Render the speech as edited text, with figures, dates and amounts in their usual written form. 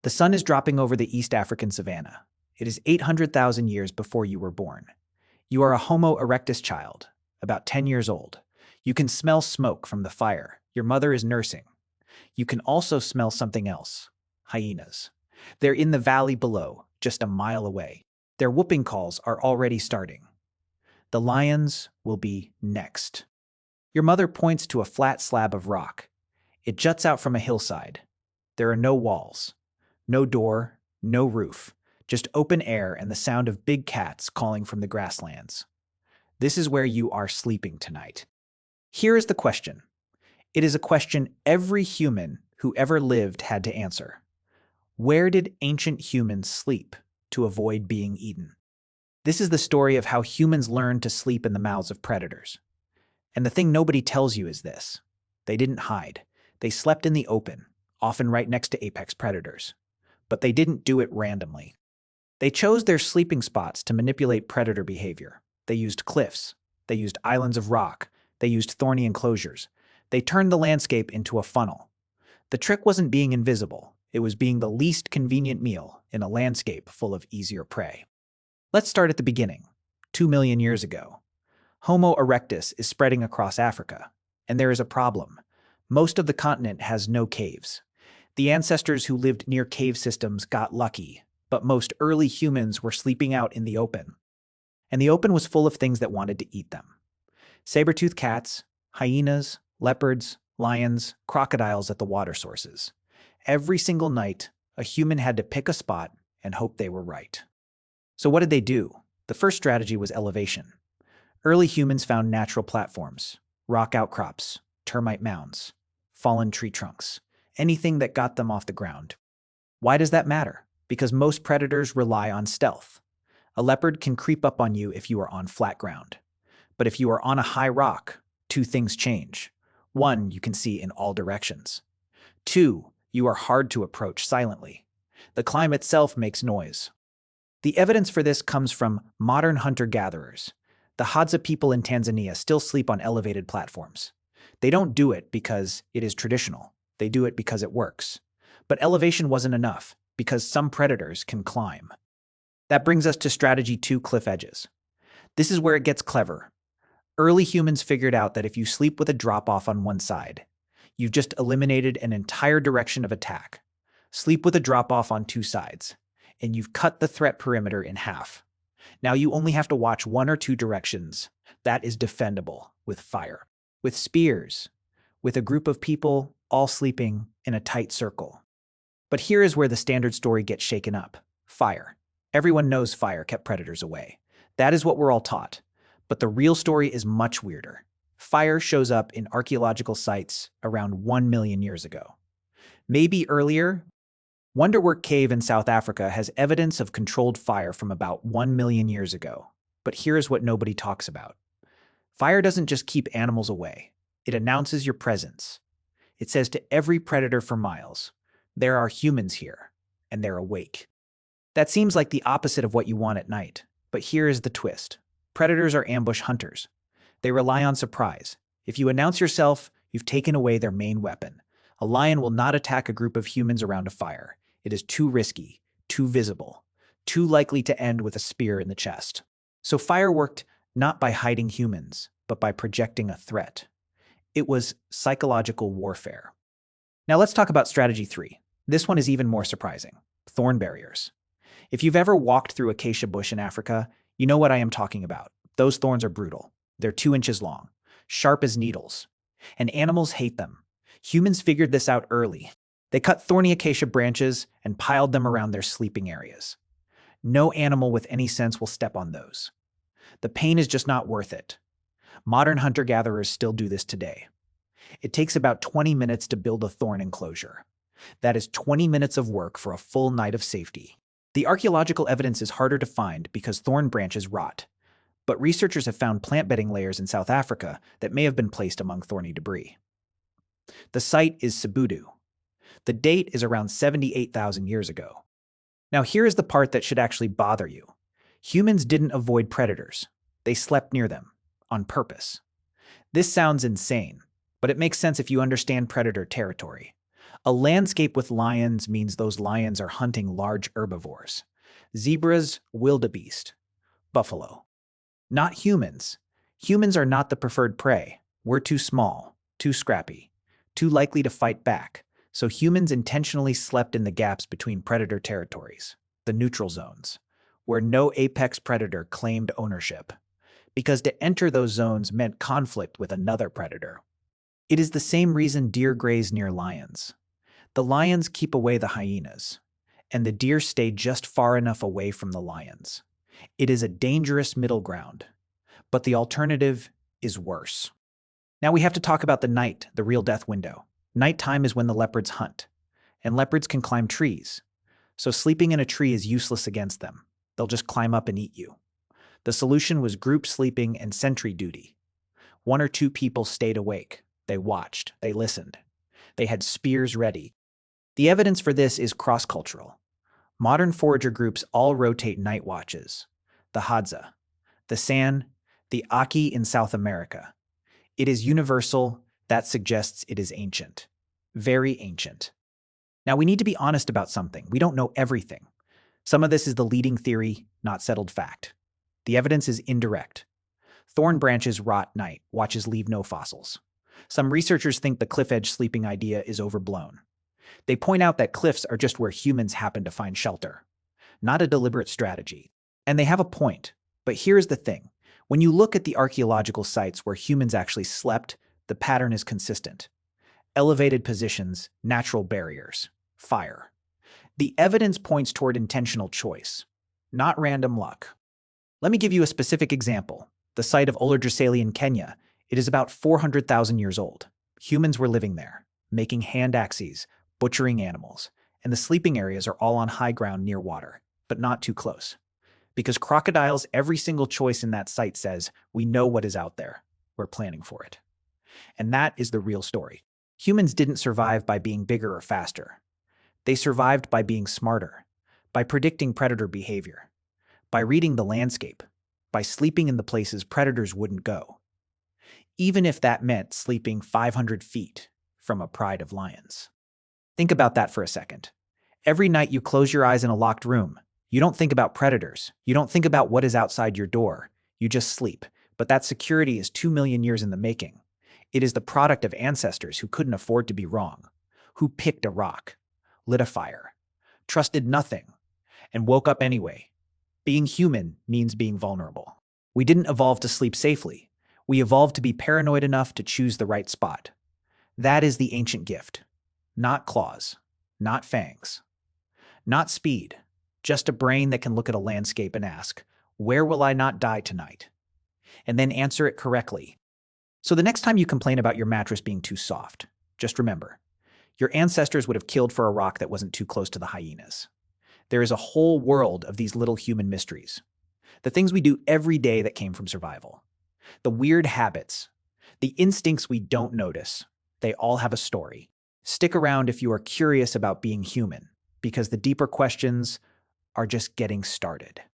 The sun is dropping over the East African savannah. It is 800,000 years before you were born. You are a Homo erectus child, about 10 years old. You can smell smoke from the fire your mother is nursing. You can also smell something else: hyenas. They're in the valley below, just a mile away. Their whooping calls are already starting. The lions will be next. Your mother points to a flat slab of rock. It juts out from a hillside. There are no walls, no door, no roof, just open air and the sound of big cats calling from the grasslands. This is where you are sleeping tonight. Here is the question. It is a question every human who ever lived had to answer. Where did ancient humans sleep to avoid being eaten? This is the story of how humans learned to sleep in the mouths of predators. And the thing nobody tells you is this: they didn't hide. They slept in the open, often right next to apex predators. But they didn't do it randomly. They chose their sleeping spots to manipulate predator behavior. They used cliffs. They used islands of rock. They used thorny enclosures. They turned the landscape into a funnel. The trick wasn't being invisible. It was being the least convenient meal in a landscape full of easier prey. Let's start at the beginning. 2 million years ago. Homo erectus is spreading across Africa. And there is a problem. Most of the continent has no caves. The ancestors who lived near cave systems got lucky, but most early humans were sleeping out in the open. And the open was full of things that wanted to eat them. Saber-toothed cats, hyenas, leopards, lions, crocodiles at the water sources. Every single night, a human had to pick a spot and hope they were right. So what did they do? The first strategy was elevation. Early humans found natural platforms, rock outcrops, termite mounds, fallen tree trunks, anything that got them off the ground. Why does that matter? Because most predators rely on stealth. A leopard can creep up on you if you are on flat ground. But if you are on a high rock, two things change. One, you can see in all directions. Two, you are hard to approach silently. The climb itself makes noise. The evidence for this comes from modern hunter-gatherers. The Hadza people in Tanzania still sleep on elevated platforms. They don't do it because it is traditional. They do it because it works. But elevation wasn't enough, because some predators can climb. That brings us to strategy 2, cliff edges. This is where it gets clever. Early humans figured out that if you sleep with a drop-off on one side, you've just eliminated an entire direction of attack. Sleep with a drop-off on two sides, and you've cut the threat perimeter in half. Now you only have to watch one or two directions. That is defendable with fire, with spears, with a group of people all sleeping in a tight circle. But here is where the standard story gets shaken up. Fire. Everyone knows fire kept predators away. That is what we're all taught. But the real story is much weirder. Fire shows up in archaeological sites around 1 million years ago. Maybe earlier. Wonderwerk Cave in South Africa has evidence of controlled fire from about 1 million years ago. But here's what nobody talks about. Fire doesn't just keep animals away. It announces your presence. It says to every predator for miles, there are humans here, and they're awake. That seems like the opposite of what you want at night. But here is the twist. Predators are ambush hunters. They rely on surprise. If you announce yourself, you've taken away their main weapon. A lion will not attack a group of humans around a fire. It is too risky, too visible, too likely to end with a spear in the chest. So fire worked not by hiding humans, but by projecting a threat. It was psychological warfare. Now let's talk about strategy 3. This one is even more surprising. Thorn barriers. If you've ever walked through acacia bush in Africa, you know what I am talking about. Those thorns are brutal. They're 2 inches long, sharp as needles. And animals hate them. Humans figured this out early. They cut thorny acacia branches and piled them around their sleeping areas. No animal with any sense will step on those. The pain is just not worth it. Modern hunter-gatherers still do this today. It takes about 20 minutes to build a thorn enclosure. That is 20 minutes of work for a full night of safety. The archaeological evidence is harder to find because thorn branches rot. But researchers have found plant bedding layers in South Africa that may have been placed among thorny debris. The site is Sibudu. The date is around 78,000 years ago. Now here is the part that should actually bother you. Humans didn't avoid predators. They slept near them, on purpose. This sounds insane, but it makes sense if you understand predator territory. A landscape with lions means those lions are hunting large herbivores. Zebras, wildebeest, buffalo. Not humans. Humans are not the preferred prey. We're too small, too scrappy, too likely to fight back. So humans intentionally slept in the gaps between predator territories, the neutral zones, where no apex predator claimed ownership. Because to enter those zones meant conflict with another predator. It is the same reason deer graze near lions. The lions keep away the hyenas, and the deer stay just far enough away from the lions. It is a dangerous middle ground, but the alternative is worse. Now we have to talk about the night, the real death window. Nighttime is when the leopards hunt, and leopards can climb trees. So sleeping in a tree is useless against them. They'll just climb up and eat you. The solution was group sleeping and sentry duty. 1 or 2 people stayed awake. They watched. They listened. They had spears ready. The evidence for this is cross-cultural. Modern forager groups all rotate night watches. The Hadza, the San, the Aki in South America. It is universal. That suggests it is ancient. Very ancient. Now we need to be honest about something. We don't know everything. Some of this is the leading theory, not settled fact. The evidence is indirect. Thorn branches rot night, watches leave no fossils. Some researchers think the cliff edge sleeping idea is overblown. They point out that cliffs are just where humans happen to find shelter, not a deliberate strategy. And they have a point. But here's the thing. When you look at the archaeological sites where humans actually slept, the pattern is consistent. Elevated positions, natural barriers, fire. The evidence points toward intentional choice, not random luck. Let me give you a specific example. The site of Olorgesailie in Kenya. It is about 400,000 years old. Humans were living there, making hand axes, butchering animals, and the sleeping areas are all on high ground near water, but not too close. Because crocodiles, every single choice in that site says, we know what is out there. We're planning for it. And that is the real story. Humans didn't survive by being bigger or faster. They survived by being smarter, by predicting predator behavior, by reading the landscape, by sleeping in the places predators wouldn't go. Even if that meant sleeping 500 feet from a pride of lions. Think about that for a second. Every night you close your eyes in a locked room. You don't think about predators. You don't think about what is outside your door. You just sleep. But that security is 2 million years in the making. It is the product of ancestors who couldn't afford to be wrong, who picked a rock, lit a fire, trusted nothing, and woke up anyway. Being human means being vulnerable. We didn't evolve to sleep safely. We evolved to be paranoid enough to choose the right spot. That is the ancient gift. Not claws, not fangs, not speed, just a brain that can look at a landscape and ask, where will I not die tonight? And then answer it correctly. So the next time you complain about your mattress being too soft, just remember, your ancestors would have killed for a rock that wasn't too close to the hyenas. There is a whole world of these little human mysteries. The things we do every day that came from survival. The weird habits. The instincts we don't notice. They all have a story. Stick around if you are curious about being human, because the deeper questions are just getting started.